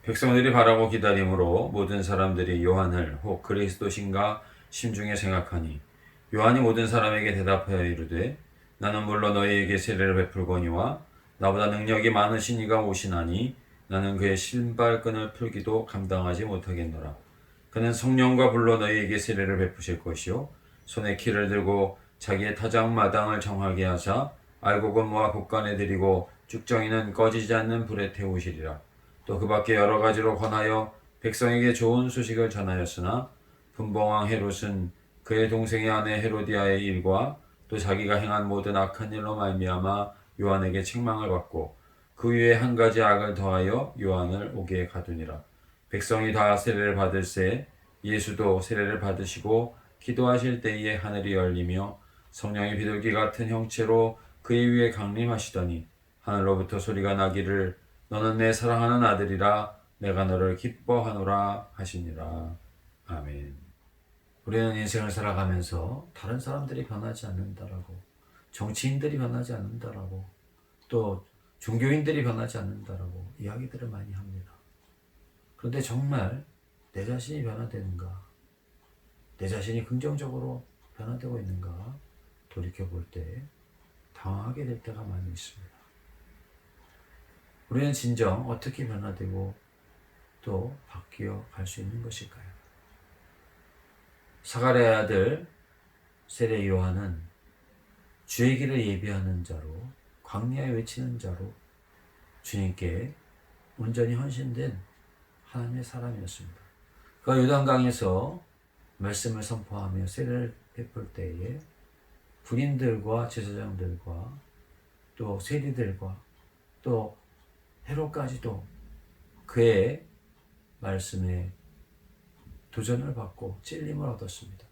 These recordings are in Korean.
백성들이 바라고 기다림으로 모든 사람들이 요한을 혹 그리스도신가 심중에 생각하니 요한이 모든 사람에게 대답하여 이르되 나는 물론 너희에게 세례를 베풀거니와 나보다 능력이 많으신 이가 오시나니 나는 그의 신발끈을 풀기도 감당하지 못하겠노라. 그는 성령과 불로 너희에게 세례를 베푸실 것이요 손에 키를 들고 자기의 타작마당을 정하게 하사 알곡은 곡간에 들이고 쭉정이는 꺼지지 않는 불에 태우시리라. 또 그 밖에 여러 가지로 권하여 백성에게 좋은 소식을 전하였으나 분봉왕 헤롯은 그의 동생의 아내 헤로디아의 일과 또 자기가 행한 모든 악한 일로 말미암아 요한에게 책망을 받고 그 위에 한 가지 악을 더하여 요한을 옥에 가두니라. 백성이 다 세례를 받을새 예수도 세례를 받으시고 기도하실 때에 하늘이 열리며 성령의 비둘기 같은 형체로 그의 위에 강림하시더니 하늘로부터 소리가 나기를 너는 내 사랑하는 아들이라 내가 너를 기뻐하노라 하시니라. 아멘. 우리는 인생을 살아가면서 다른 사람들이 변하지 않는다라고, 정치인들이 변하지 않는다라고, 또 종교인들이 변하지 않는다라고 이야기들을 많이 합니다. 그런데 정말 내 자신이 변화되는가? 내 자신이 긍정적으로 변화되고 있는가? 돌이켜볼 때 당황하게 될 때가 많이 있습니다. 우리는 진정 어떻게 변화되고 또 바뀌어 갈 수 있는 것일까요? 사가랴의 아들 세례 요한은 주의 길을 예비하는 자로, 광야에 외치는 자로 주님께 온전히 헌신된 하나님의 사람이었습니다. 그가 요단강에서 말씀을 선포하며 세례를 베풀 때에 군인들과 제사장들과 또 세리들과 또 헤롯까지도 그의 말씀에 도전을 받고 찔림을 얻었습니다.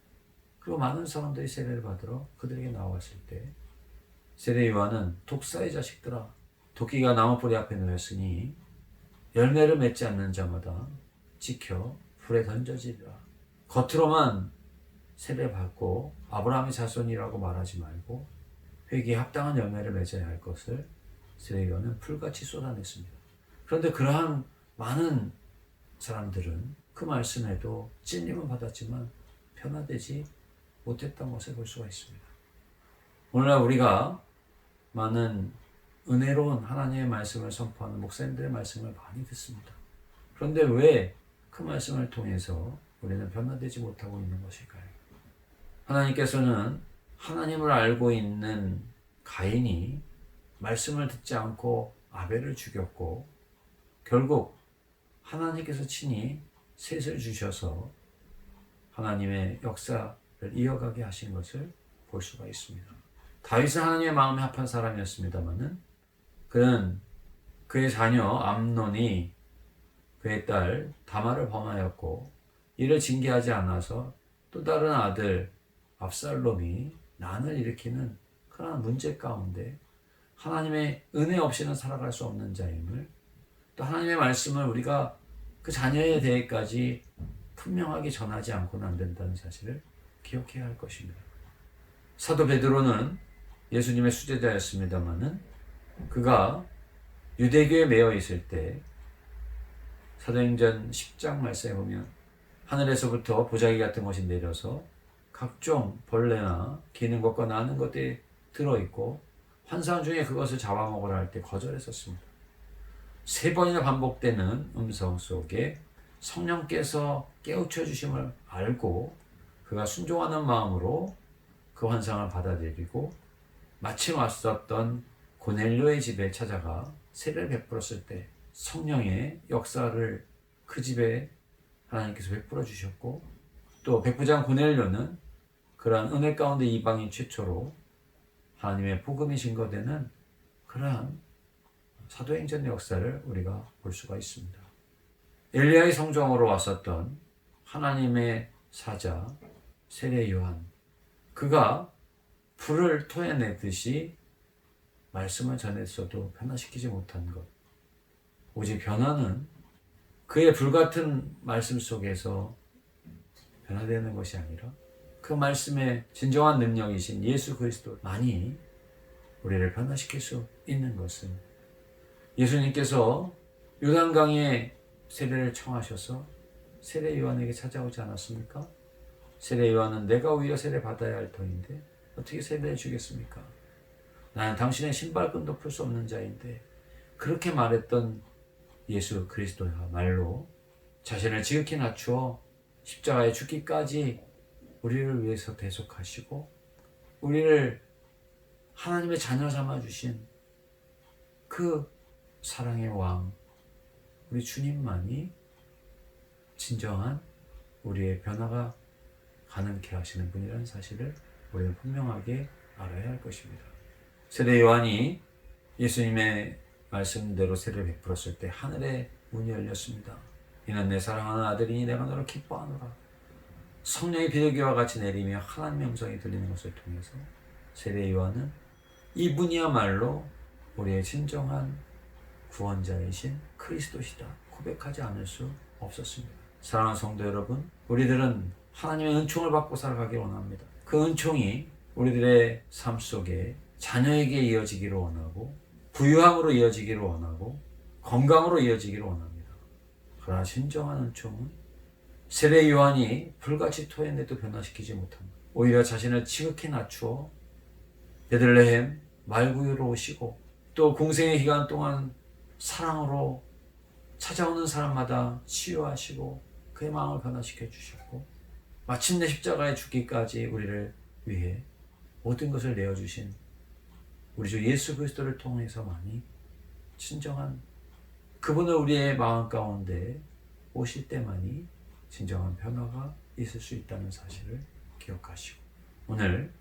그리고 많은 사람들이 세례를 받으러 그들에게 나왔을 때 세례 요한은 독사의 자식들아, 도끼가 나무뿌리 앞에 놓였으니 열매를 맺지 않는 자마다 지켜 불에 던져지리라. 겉으로만 세례 받고 아브라함의 자손이라고 말하지 말고 회개에 합당한 열매를 맺어야 할 것을 세례 요한은 풀같이 쏟아냈습니다. 그런데 그러한 많은 사람들은 그 말씀에도 찔림은 받았지만 변화되지 못했던 것을 볼 수가 있습니다. 오늘날 우리가 많은 은혜로운 하나님의 말씀을 선포하는 목사님들의 말씀을 많이 듣습니다. 그런데 왜 그 말씀을 통해서 우리는 변화되지 못하고 있는 것일까요? 하나님께서는 하나님을 알고 있는 가인이 말씀을 듣지 않고 아벨을 죽였고 결국 하나님께서 친히 셋을 주셔서 하나님의 역사를 이어가게 하신 것을 볼 수가 있습니다. 다윗은 하나님의 마음에 합한 사람이었습니다마는 그는 그의 자녀 암논이 그의 딸 다말을 범하였고 이를 징계하지 않아서 또 다른 아들 압살롬이 난을 일으키는 그러한 문제 가운데 하나님의 은혜 없이는 살아갈 수 없는 자임을, 또 하나님의 말씀을 우리가 그 자녀에 대해까지 분명하게 전하지 않고는 안 된다는 사실을 기억해야 할 것입니다. 사도 베드로는 예수님의 수제자였습니다마는 그가 유대교에 매여 있을 때 사도행전 10장 말씀에 보면 하늘에서부터 보자기 같은 것이 내려서 각종 벌레나 기는 것과 나는 것들이 들어있고 환상 중에 그것을 잡아먹으라 할 때 거절했었습니다. 3번이나 반복되는 음성 속에 성령께서 깨우쳐 주심을 알고 그가 순종하는 마음으로 그 환상을 받아들이고 마침 왔었던 고넬료의 집에 찾아가 세례를 베풀었을 때 성령의 역사를 그 집에 하나님께서 베풀어 주셨고, 또 백부장 고넬료는 그러한 은혜 가운데 이방인 최초로 하나님의 복음이 증거되는 그러한 사도행전의 역사를 우리가 볼 수가 있습니다. 엘리야의 성정으로 왔었던 하나님의 사자 세례 요한, 그가 불을 토해내듯이 말씀을 전했어도 변화시키지 못한 것, 오직 변화는 그의 불같은 말씀 속에서 변화되는 것이 아니라 그 말씀의 진정한 능력이신 예수 그리스도만이 우리를 변화시킬 수 있는 것은, 예수님께서 요단강에 세례를 청하셔서 세례 요한에게 찾아오지 않았습니까? 세례 요한은 내가 오히려 세례 받아야 할 터인데 어떻게 세례해 주겠습니까? 나는 당신의 신발끈도 풀 수 없는 자인데, 그렇게 말했던 예수 그리스도야말로 자신을 지극히 낮추어 십자가에 죽기까지 우리를 위해서 대속하시고 우리를 하나님의 자녀 삼아주신 그 사랑의 왕, 우리 주님만이 진정한 우리의 변화가 가능케 하시는 분이라는 사실을 우리는 분명하게 알아야 할 것입니다. 세례 요한이 예수님의 말씀대로 세례를 베풀었을 때 하늘의 문이 열렸습니다. 이는 내 사랑하는 아들이니 내가 너를 기뻐하노라. 성령이 비둘기와 같이 내리며 하나님의 음성이 들리는 것을 통해서 세례 요한은 이분이야말로 우리의 진정한 구원자이신 그리스도시다 고백하지 않을 수 없었습니다. 사랑하는 성도 여러분, 우리들은 하나님의 은총을 받고 살아가기 원합니다. 그 은총이 우리들의 삶 속에 자녀에게 이어지기를 원하고, 부유함으로 이어지기를 원하고, 건강으로 이어지기를 원합니다. 그러나 진정한 은총은 세례 요한이 불같이 토해내도 변화시키지 못합니다. 오히려 자신을 지극히 낮추어 베들레헴 말구유로 오시고, 또 공생의 기간 동안 사랑으로 찾아오는 사람마다 치유하시고 그의 마음을 변화시켜 주셨고, 마침내 십자가에 죽기까지 우리를 위해 모든 것을 내어주신 우리 주 예수 그리스도를 통해서만이 진정한 그분을 우리의 마음 가운데 오실 때만이 진정한 변화가 있을 수 있다는 사실을 기억하시고, 오늘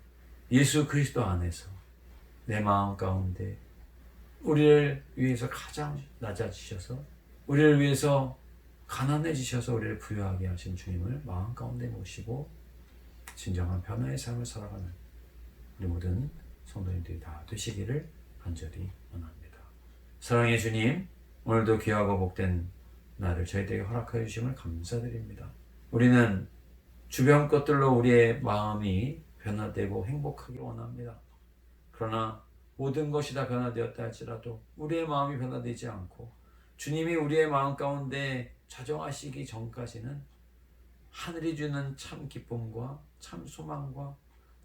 예수 그리스도 안에서 내 마음 가운데 우리를 위해서 가장 낮아지셔서 우리를 위해서 가난해지셔서 우리를 부유하게 하신 주님을 마음 가운데 모시고 진정한 변화의 삶을 살아가는 우리 모든 성도님들이 다 되시기를 간절히 원합니다. 사랑의 주님, 오늘도 귀하고 복된 날을 저희들에게 허락하여 주심을 감사드립니다. 우리는 주변 것들로 우리의 마음이 변화되고 행복하기 원합니다. 그러나 모든 것이 다 변화되었다 할지라도 우리의 마음이 변화되지 않고 주님이 우리의 마음 가운데 자정하시기 전까지는 하늘이 주는 참 기쁨과 참 소망과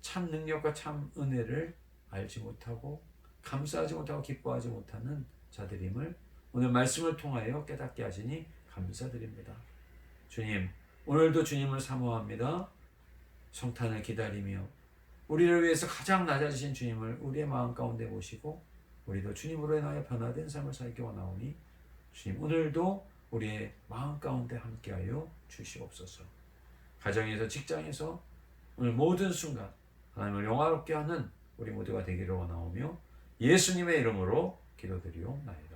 참 능력과 참 은혜를 알지 못하고 감사하지 못하고 기뻐하지 못하는 자들임을 오늘 말씀을 통하여 깨닫게 하시니 감사드립니다. 주님, 오늘도 주님을 사모합니다. 성탄을 기다리며 우리를 위해서 가장 낮아지신 주님을 우리의 마음 가운데 모시고 우리도 주님으로 인하여 변화된 삶을 살기 원하오니 주님, 오늘도 우리의 마음 가운데 함께하여 주시옵소서. 가정에서, 직장에서 오늘 모든 순간 하나님을 영화롭게 하는 우리 모두가 되기를 원하오며 예수님의 이름으로 기도드리옵나이다.